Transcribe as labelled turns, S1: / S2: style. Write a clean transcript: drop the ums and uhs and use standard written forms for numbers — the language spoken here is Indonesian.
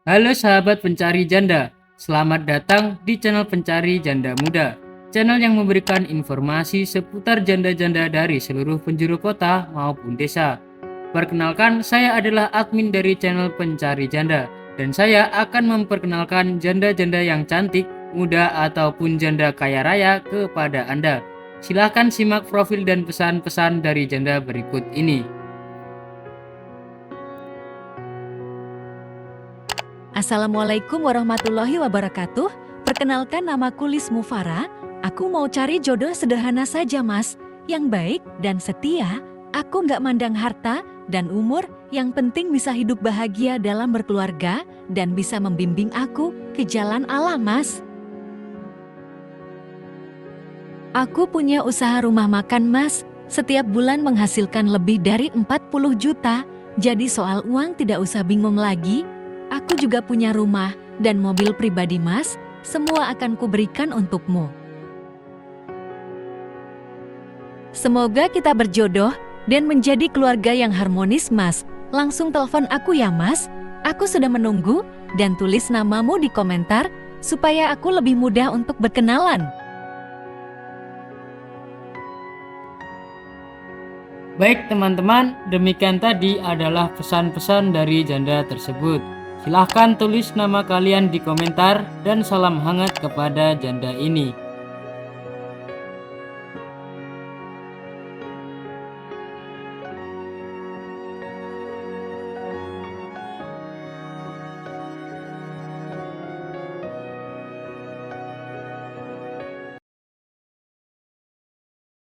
S1: Halo sahabat pencari janda, selamat datang di channel Pencari Janda Muda. Channel yang memberikan informasi seputar janda-janda dari seluruh penjuru kota maupun desa. Perkenalkan, saya adalah admin dari channel Pencari Janda, dan saya akan memperkenalkan janda-janda yang cantik, muda, ataupun janda kaya raya kepada Anda. Silahkan simak profil dan pesan-pesan dari janda berikut ini.
S2: Assalamualaikum warahmatullahi wabarakatuh. Perkenalkan, namaku Lis Mufara. Aku mau cari jodoh sederhana saja, Mas. Yang baik dan setia. Aku nggak mandang harta dan umur. Yang penting bisa hidup bahagia dalam berkeluarga dan bisa membimbing aku ke jalan Allah, Mas. Aku punya usaha rumah makan, Mas. Setiap bulan menghasilkan lebih dari 40 juta. Jadi soal uang tidak usah bingung lagi. Aku juga punya rumah dan mobil pribadi, Mas. Semua akan kuberikan untukmu. Semoga kita berjodoh dan menjadi keluarga yang harmonis, Mas. Langsung telepon aku ya, Mas. Aku sudah menunggu dan tulis namamu di komentar supaya aku lebih mudah untuk berkenalan.
S1: Baik teman-teman, demikian tadi adalah pesan-pesan dari janda tersebut. Silahkan tulis nama kalian di komentar dan salam hangat kepada janda ini.